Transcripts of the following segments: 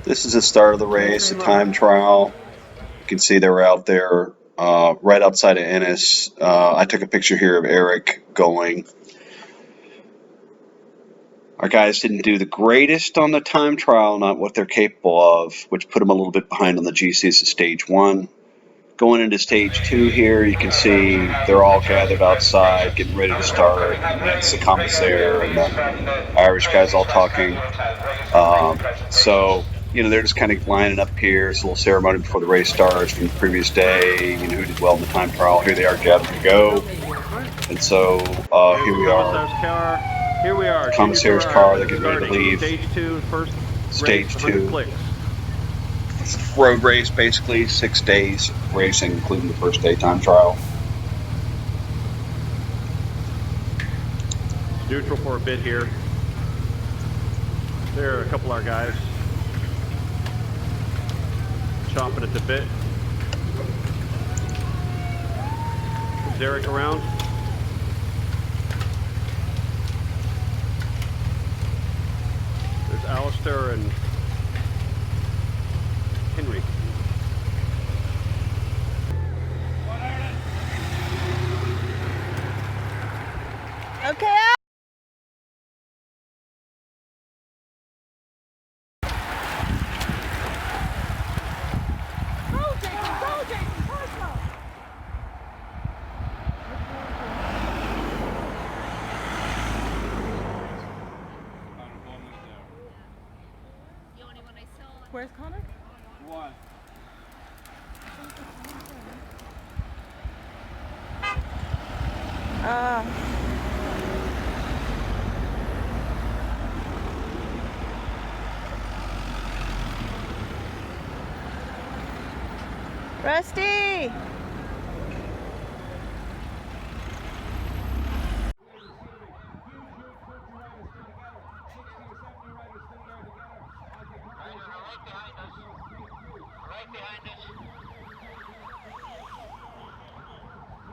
This is the start of the race, the time trial. You can see they were out there right outside of Ennis. I took a picture here of Eric going. Our guys didn't do the greatest on the time trial, not what they're capable of, which put them a little bit behind on the GCs at stage 1. Going into stage 2 here, you can see they're all gathered outside, getting ready to start. It's the commissaire and the Irish guys all talking. So, they're just kind of lining up here. It's a little ceremony before the race starts from the previous day. Who did well in the time trial. Here they are gathered to go. And so here we are. Here we are. Commissaire's car, they're getting ready to leave. Stage 2. Road race, basically 6 days racing, including the first day time trial. Neutral for a bit here. There are a couple of our guys chomping at the bit. Is Eric around? There's Alistair and Henry. Okay. Where's Connor? One. Rusty!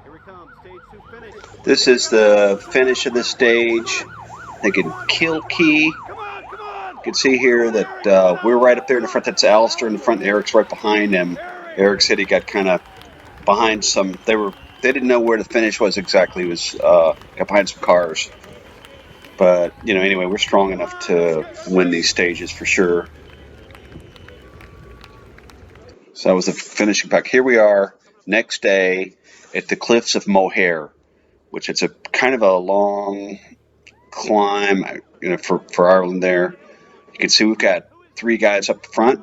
Here we come, stage 2 finish. This is the finish of the stage. I think in Kilkee. You can see here that we're right up there in the front. That's Alistair in the front. Eric's right behind him. Eric said he got kind of behind some. They didn't know where the finish was exactly. It was got behind some cars. But anyway, we're strong enough to win these stages for sure. So that was the finishing pack. Here we are, next day at the Cliffs of Moher, which it's a kind of a long climb, for Ireland there. You can see we've got 3 guys up front.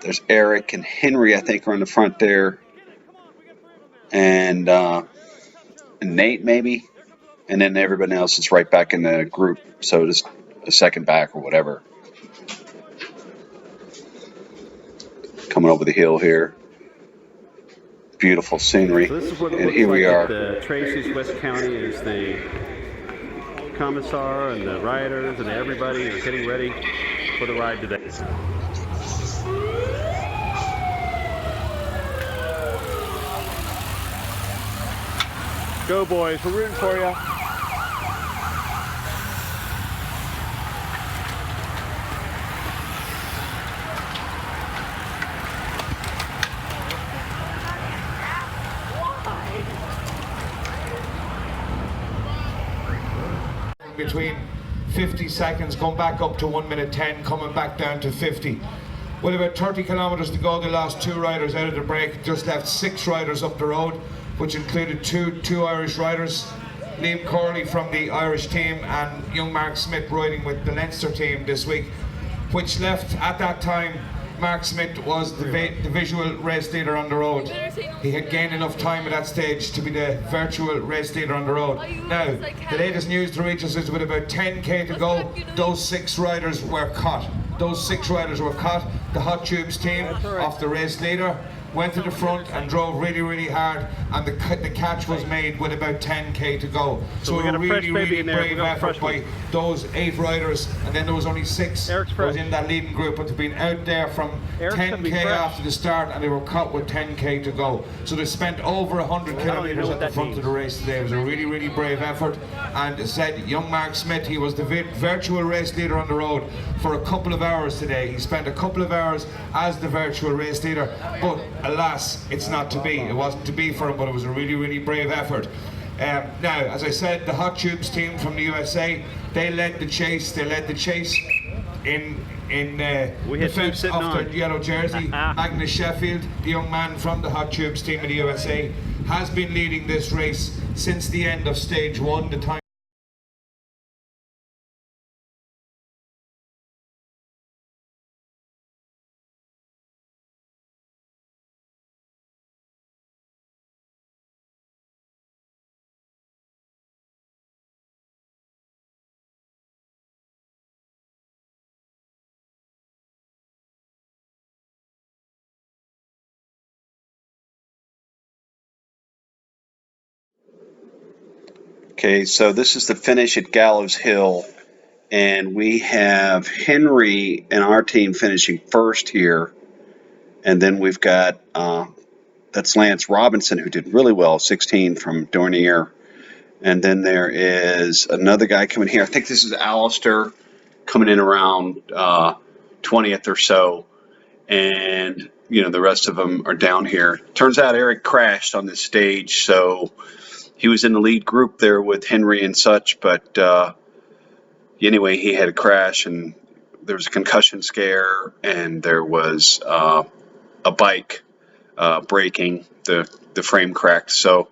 There's Eric and Henry, I think, are in the front there, and Nate maybe, and then everybody else is right back in the group. So just a second back or whatever. Coming over the hill here. Beautiful scenery. So this is what it and looks here like we are. at the Tracy's West County is the commissar and the riders and everybody is getting ready for the ride today. Go boys, we're rooting for you. Between 50 seconds, going back up to 1 minute 10, coming back down to 50. With about 30 kilometres to go, the last 2 riders out of the break. Just left 6 riders up the road, which included two Irish riders, Liam Corley from the Irish team and young Mark Smith riding with the Leinster team this week, which left at that time. Mark Smith was the visual race leader on the road. He had gained enough time at that stage to be the virtual race leader on the road. Now, the latest news to reach us is with about 10k to go, those 6 riders were caught. Those 6 riders were caught. The Hot Tubes team off the race leader, went to the front and drove really, really hard, and the catch was made with about 10k to go. So we got a really, fresh baby really in there. We brave got a effort fresh by one. those 8 riders, and then there was only 6 Eric's that was fresh. in that leading group, but they've been out there from Eric's gonna be 10k fresh. after the start, and they were caught with 10k to go. So they spent over 100 even know kilometers what at the that front means. of the race today. It was a really, really brave effort, and it said young Mark Smith, he was the virtual race leader on the road for a couple of hours today. He spent a couple of hours as the virtual race leader, but alas, it's not to be. It wasn't to be for him, but it was a really, really brave effort. Now, as I said, the Hot Tubes team from the USA, they led the chase. They led the chase in We had two defense sitting of their on. yellow jersey. Magnus Sheffield, the young man from the Hot Tubes team in the USA, has been leading this race since the end of stage 1. The time Okay, so this is the finish at Gallows Hill, and we have Henry and our team finishing first here, and then we've got that's Lance Robinson, who did really well, 16 from Dornier, and then there is another guy coming here. I think this is Alistair coming in around 20th or so, and the rest of them are down here. Turns out Eric crashed on this stage, so he was in the lead group there with Henry and such, but anyway, he had a crash, and there was a concussion scare, and there was a bike breaking. The frame cracked, so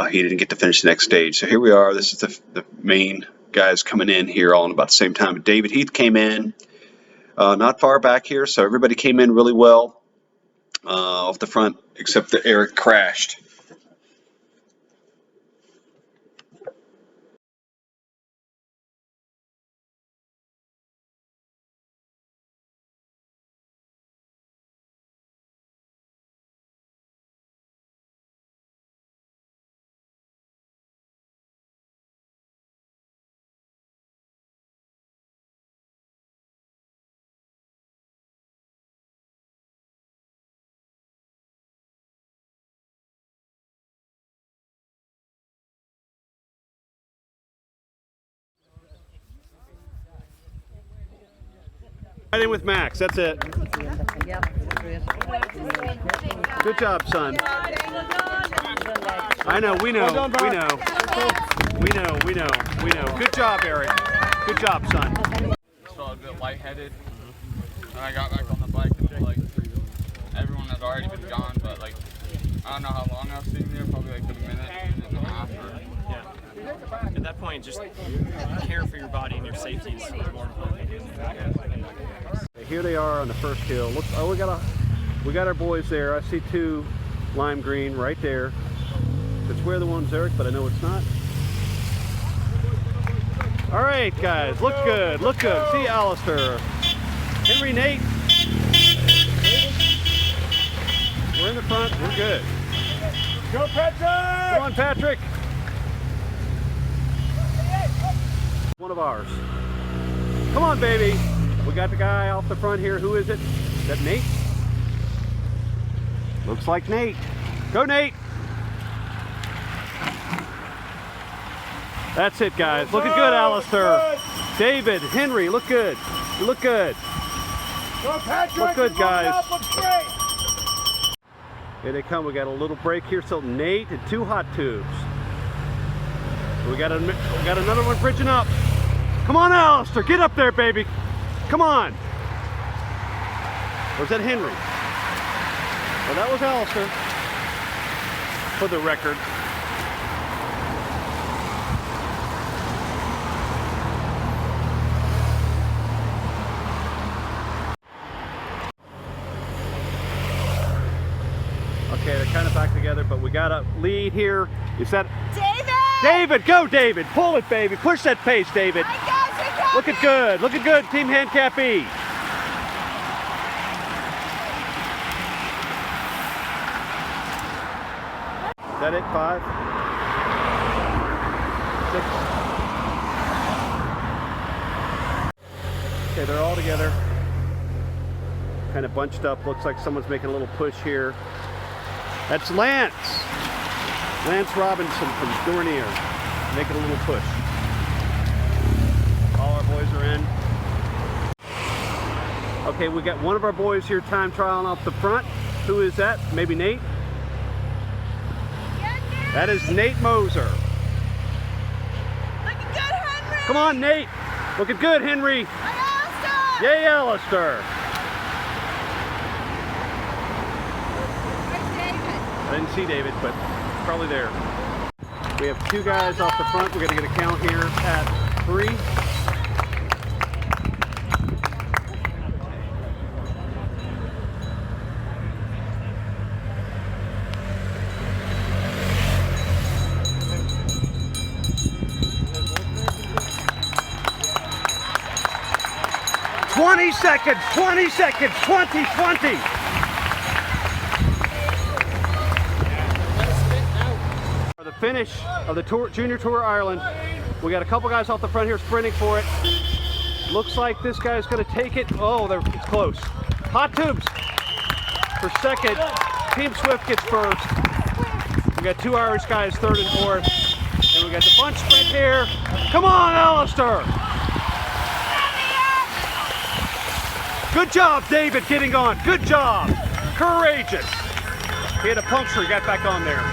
he didn't get to finish the next stage. So here we are. This is the main guys coming in here all in about the same time. But David Heath came in not far back here, so everybody came in really well off the front, except that Eric crashed. Right in with Max. That's it. Good job, son. I know. We know. We know. We know. We know. We know. Good job, Eric. Good job, son. Just felt a bit lightheaded, and I got back on the bike, and like everyone had already been gone, but like I don't know how long I was sitting there, probably like a minute and a half. Yeah. At that point, just care for your body and your safety is more important. Here they are on the first hill. Look, oh, we got our boys there. I see 2 lime green right there. It's where the one's Eric, but I know it's not. All right, guys, look good, look good. See Alistair, Henry, Nate. We're in the front. We're good. Go, Patrick! Come on, Patrick. One of ours. Come on, baby. We got the guy off the front here. Who is it? Is that Nate? Looks like Nate. Go, Nate. That's it, guys. Looking good, Alistair. David, Henry, look good. You look good. Look good, guys. Here they come. We got a little break here. So Nate and 2 hot tubes. We got another one bridging up. Come on, Alistair. Get up there, baby. Come on. Or was that Henry? Well, that was Alistair. For the record. Okay, they're kind of back together, but we got a lead here. Is that David! David? Go, David! Pull it, baby! Push that pace, David! I got you, Looking good! Looking good, Team Hincapie! Is that it? 5? 6? Okay, they're all together. Kind of bunched up. Looks like someone's making a little push here. That's Lance. Lance Robinson from Dornier. Making a little push. All our boys are in. Okay, we got one of our boys here time trialing off the front. Who is that? Maybe Nate? That is Nate Moser. Looking good, Henry. Come on, Nate. Looking good, Henry. Alistair. Yay, Alistair. Where's David? I didn't see David, but probably there. We have 2 guys off the front. We're going to get a count here at 3. "20 seconds, 20 seconds, 20, 20. For the finish of the Tour, Junior Tour Ireland, we got a couple guys off the front here sprinting for it. Looks like this guy's going to take it. Oh, it's close. Hot tubes for second. Team Swift gets first. We got 2 Irish guys, 3rd and 4th. And we got the bunch sprint here. Come on, Alistair. Good job, David, getting on. Good job. Courageous. He had a puncture. He got back on there.